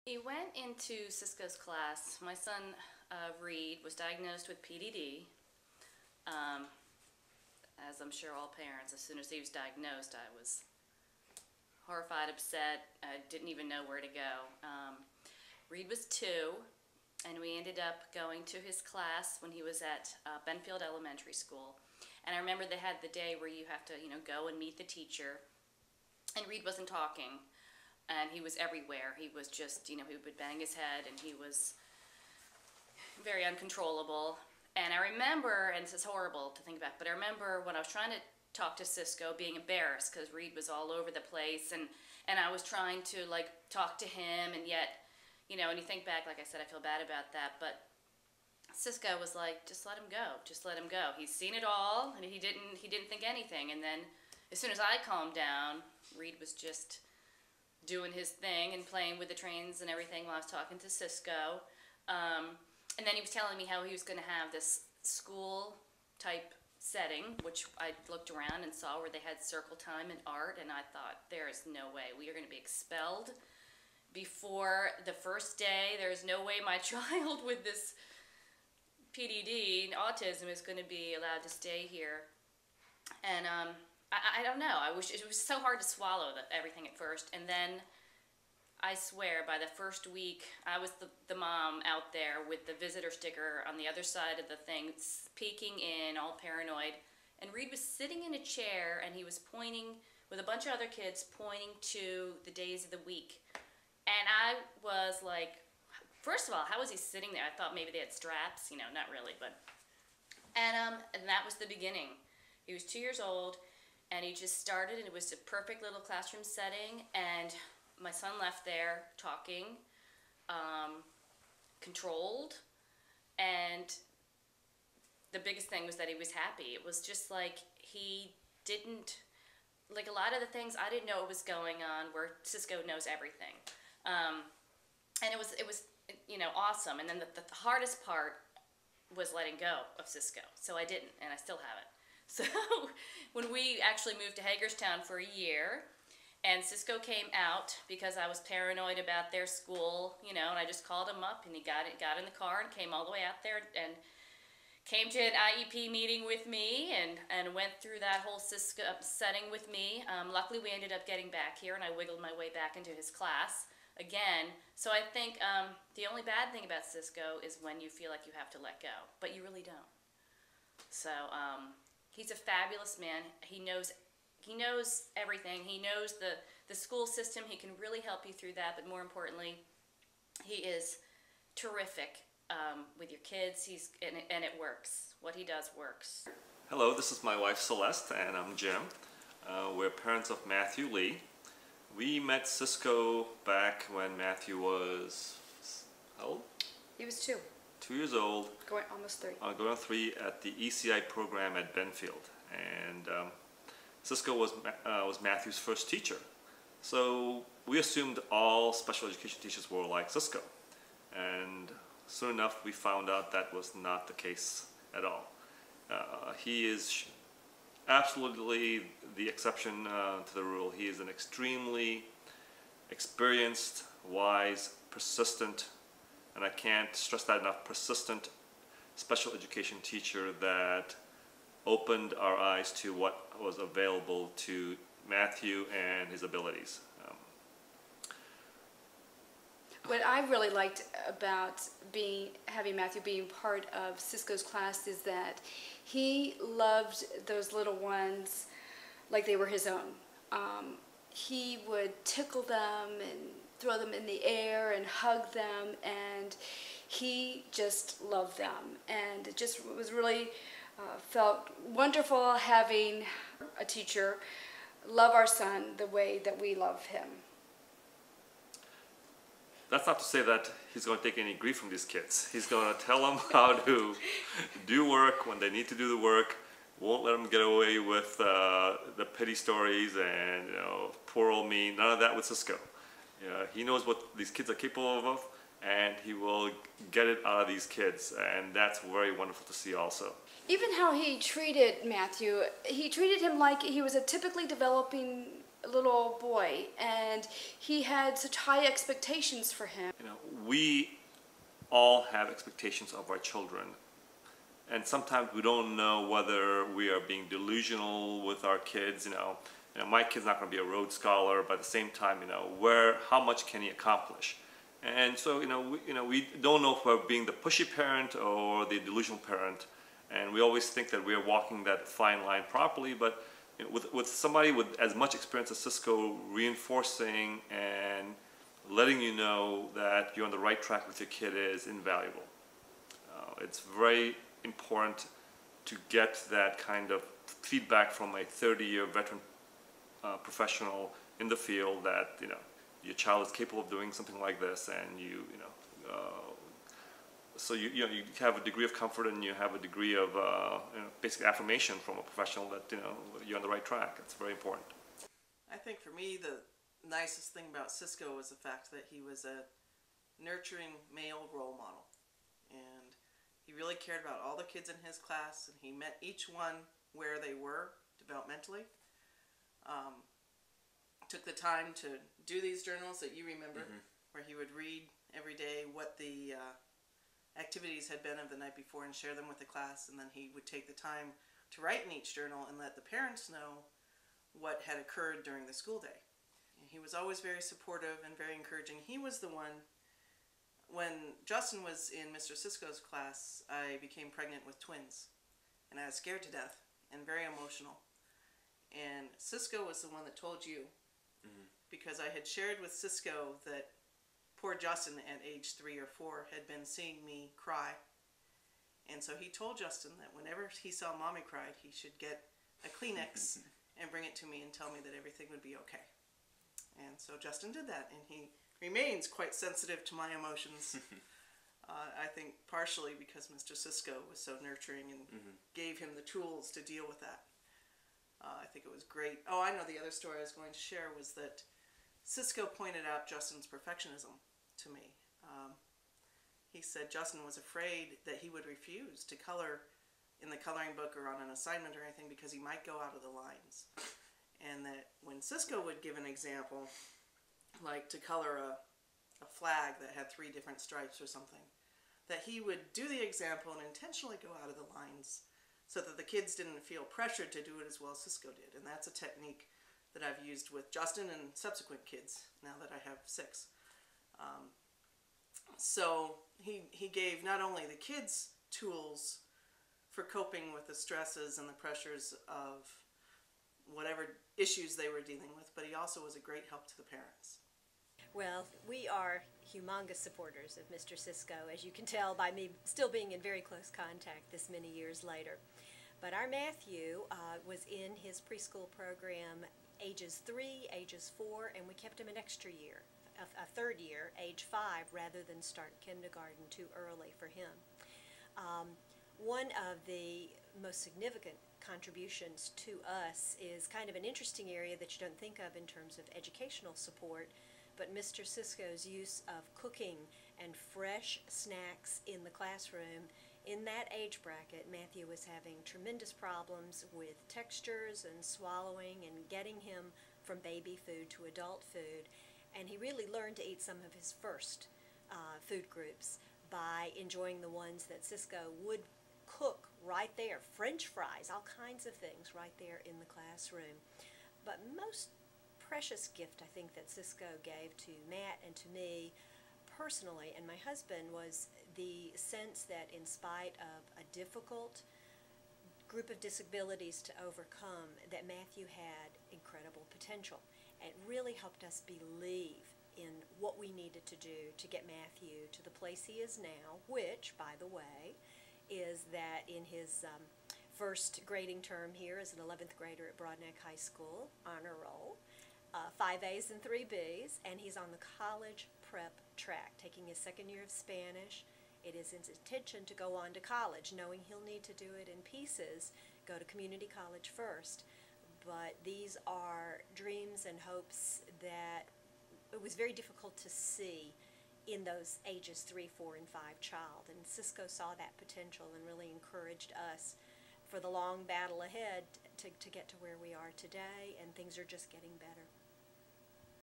He went into Cisco's class. My son, Reed, was diagnosed with PDD. As I'm sure all parents, as soon as he was diagnosed, I was horrified, upset. I didn't even know where to go. Reed was 2, and we ended up going to his class when he was at Benfield Elementary School. And I remember they had the day where you have to, go and meet the teacher. And Reed wasn't talking, and he was everywhere. He was just, he would bang his head, and he was very uncontrollable. And I remember, and this is horrible to think about, but I remember when I was trying to talk to Cisco, being embarrassed because Reed was all over the place, and I was trying to talk to him, and yet, when you think back, like I said, I feel bad about that, but Cisco was like, just let him go, just let him go. He's seen it all, and he didn't think anything. And then as soon as I calmed down, Reed was just doing his thing and playing with the trains and everything while I was talking to Cisco. And then he was telling me how he was going to have this school-type setting, which I looked around and saw where they had circle time and art, and I thought, there is no way. We are going to be expelled before the first day. There's no way my child with this PDD and autism is going to be allowed to stay here. And I don't know. I wish it was so hard to swallow everything at first, and then I swear, by the first week, I was the mom out there with the visitor sticker on the other side of the thing, peeking in, all paranoid. And Reed was sitting in a chair, and he was pointing, with a bunch of other kids, pointing to the days of the week. And I was like, first of all, how was he sitting there? I thought maybe they had straps, not really, but... And that was the beginning. He was 2 years old, and he just started, and it was a perfect little classroom setting, and my son left there talking, controlled, and the biggest thing was that he was happy. It was just like he didn't, like a lot of the things, I didn't know what was going on, where Cisco knows everything. And it was awesome. And then the hardest part was letting go of Cisco. So I didn't, and I still haven't. So when we actually moved to Hagerstown for a year, and Cisco came out because I was paranoid about their school, and I just called him up, and he got in the car and came all the way out there and came to an IEP meeting with me and went through that whole Cisco setting with me. Luckily, we ended up getting back here, and I wiggled my way back into his class again. So I think the only bad thing about Cisco is when you feel like you have to let go, but you really don't. So he's a fabulous man. He knows everything. He knows the school system. He can really help you through that, but more importantly, he is terrific with your kids. And it works. What he does works. Hello, this is my wife Celeste, and I'm Jim. We're parents of Matthew Lee. We met Cisco back when Matthew was, how old? He was 2. 2 years old. Going almost 3. Going on 3 at the ECI program at Benfield. And Cisco was Matthew's first teacher. So we assumed all special education teachers were like Cisco. And soon enough we found out that was not the case at all. He is absolutely the exception to the rule. He is an extremely experienced, wise, persistent, and I can't stress that enough, persistent special education teacher that opened our eyes to what was available to Matthew and his abilities. What I really liked about having Matthew being part of Cisco's class is that he loved those little ones like they were his own. He would tickle them and throw them in the air and hug them, and he just loved them. And it just was really felt wonderful having a teacher love our son the way that we love him. That's not to say that he's going to take any grief from these kids. He's going to tell them how to do work when they need to do the work. Won't let them get away with the pity stories and poor old me. None of that with Cisco. He knows what these kids are capable of, and he will get it out of these kids, and that's very wonderful to see also. Even how he treated Matthew, he treated him like he was a typically developing little boy, and he had such high expectations for him. You know, we all have expectations of our children, and sometimes we don't know whether we are being delusional with our kids. My kid's not going to be a Rhodes Scholar, but at the same time, how much can he accomplish? And so, we don't know if we're being the pushy parent or the delusional parent, and we always think that we're walking that fine line properly. But with somebody with as much experience as Cisco reinforcing and letting you know that you're on the right track with your kid is invaluable. It's very important to get that kind of feedback from a 30-year veteran professional in the field that your child is capable of doing something like this, and so you have a degree of comfort, and you have a degree of basic affirmation from a professional that you're on the right track. It's very important. I think for me the nicest thing about Cisco was the fact that he was a nurturing male role model, and he really cared about all the kids in his class, and he met each one where they were developmentally. Took the time to do these journals that you remember, where he would read every day what the activities had been of the night before and share them with the class, and then he would take the time to write in each journal and let the parents know what had occurred during the school day. And he was always very supportive and very encouraging. He was the one, when Justin was in Mr. Cisco's class, I became pregnant with twins, and I was scared to death and very emotional. And Cisco was the one that told you, because I had shared with Cisco that poor Justin at age 3 or 4 had been seeing me cry. And so he told Justin that whenever he saw mommy cry, he should get a Kleenex and bring it to me and tell me that everything would be okay. And so Justin did that, and he remains quite sensitive to my emotions. I think partially because Mr. Cisco was so nurturing and gave him the tools to deal with that. I think it was great. Oh, I know the other story I was going to share was that Cisco pointed out Justin's perfectionism to me. He said Justin was afraid that he would refuse to color in the coloring book or on an assignment or anything because he might go out of the lines. And that when Cisco would give an example, like to color a flag that had 3 different stripes or something, that he would do the example and intentionally go out of the lines so that the kids didn't feel pressured to do it as well as Cisco did. And that's a technique that I've used with Justin and subsequent kids now that I have 6. So he gave not only the kids tools for coping with the stresses and the pressures of whatever issues they were dealing with, but he also was a great help to the parents. Well, we are humongous supporters of Mr. Cisco, as you can tell by me still being in very close contact this many years later. But our Matthew was in his preschool program ages 3, ages 4, and we kept him an extra year, a 3rd year, age 5, rather than start kindergarten too early for him. One of the most significant contributions to us is kind of an interesting area that you don't think of in terms of educational support, but Mr. Cisco's use of cooking and fresh snacks in the classroom. In that age bracket, Matthew was having tremendous problems with textures and swallowing and getting him from baby food to adult food, and he really learned to eat some of his first food groups by enjoying the ones that Cisco would cook right there, French fries, all kinds of things right there in the classroom. But most precious gift I think that Cisco gave to Matt and to me personally and my husband was the sense that in spite of a difficult group of disabilities to overcome, that Matthew had incredible potential. It really helped us believe in what we needed to do to get Matthew to the place he is now, which, by the way, is that in his first grading term here as an 11th grader at Broadneck High School, honor roll, 5 A's and 3 B's, and he's on the college prep track, taking his 2nd year of Spanish. It is his intention to go on to college, knowing he'll need to do it in pieces, go to community college first. But these are dreams and hopes that it was very difficult to see in those ages 3, 4, and 5 child. And Cisco saw that potential and really encouraged us for the long battle ahead to get to where we are today, and things are just getting better.